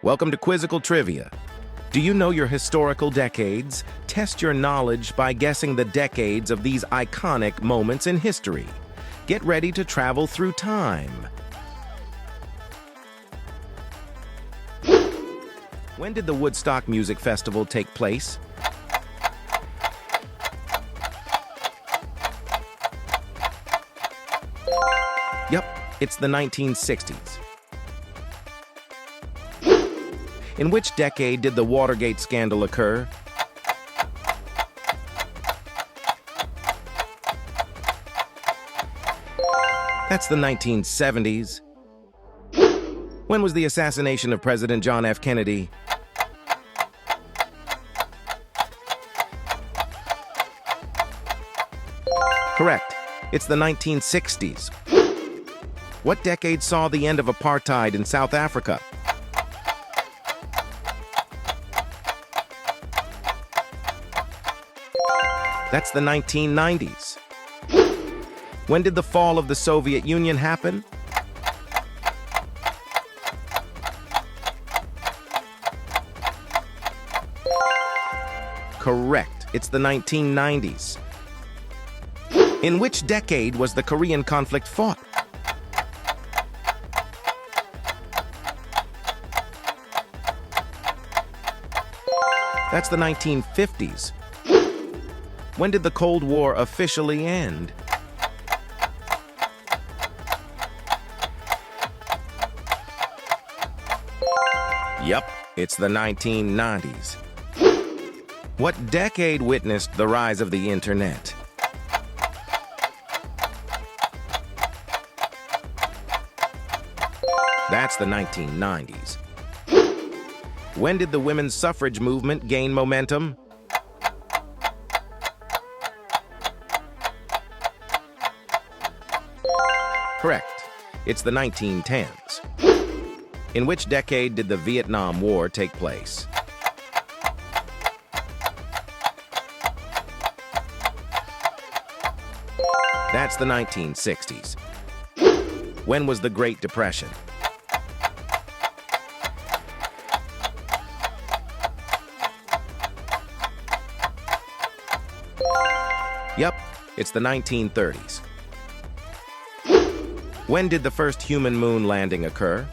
Welcome to Quizzical Trivia. Do you know your historical decades? Test your knowledge by guessing the decades of these iconic moments in history. Get ready to travel through time. When did the Woodstock Music Festival take place? Yep, it's the 1960s. In which decade did the Watergate scandal occur? That's the 1970s. When was the assassination of President John F. Kennedy? Correct. It's the 1960s. What decade saw the end of apartheid in South Africa? That's the 1990s. When did the fall of the Soviet Union happen? Correct. It's the 1990s. In which decade was the Korean conflict fought? That's the 1950s. When did the Cold War officially end? Yep, it's the 1990s. What decade witnessed the rise of the internet? That's the 1990s. When did the women's suffrage movement gain momentum? Correct. It's the 1910s. In which decade did the Vietnam War take place? That's the 1960s. When was the Great Depression? Yep, it's the 1930s. When did the first human moon landing occur?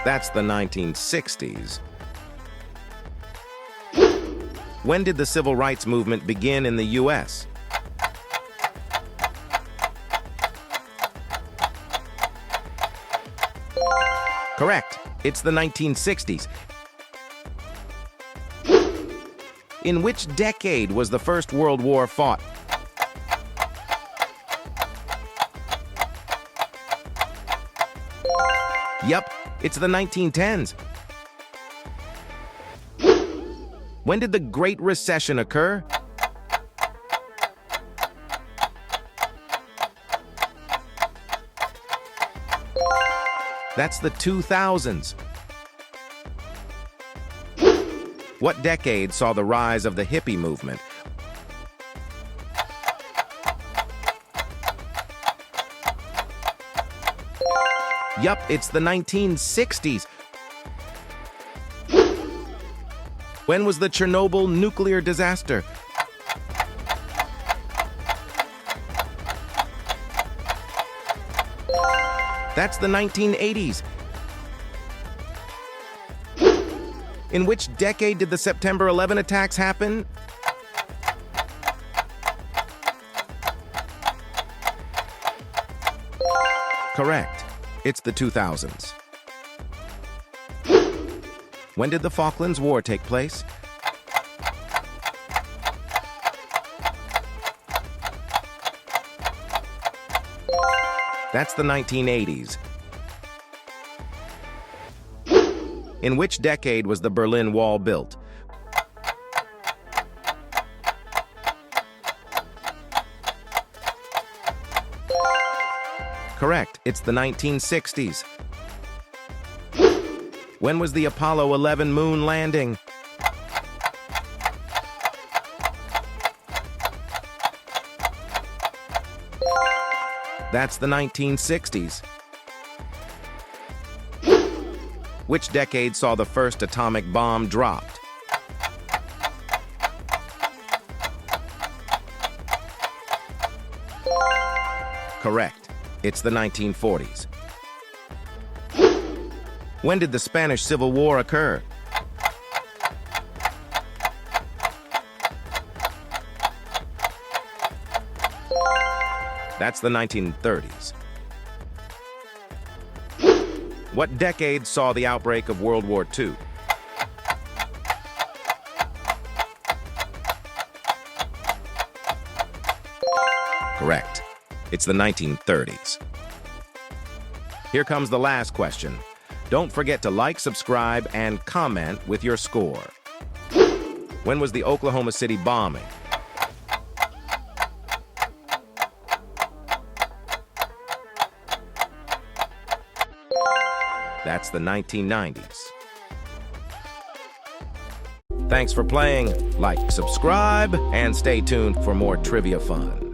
That's the 1960s. When did the civil rights movement begin in the U.S.? Correct. It's the 1960s. In which decade was the First World War fought? Yep, it's the 1910s. When did the Great Recession occur? That's the 2000s. What decade saw the rise of the hippie movement? Yup, it's the 1960s. When was the Chernobyl nuclear disaster? That's the 1980s. In which decade did the September 11 attacks happen? Correct. It's the 2000s. When did the Falklands War take place? That's the 1980s. In which decade was the Berlin Wall built? Correct. It's the 1960s. When was the Apollo 11 moon landing? That's the 1960s. Which decade saw the first atomic bomb dropped? Correct. It's the 1940s. When did the Spanish Civil War occur? That's the 1930s. What decade saw the outbreak of World War II? Correct. It's the 1930s. Here comes the last question. Don't forget to like, subscribe, and comment with your score. When was the Oklahoma City bombing? That's the 1990s. Thanks for playing. Like, subscribe, and stay tuned for more trivia fun.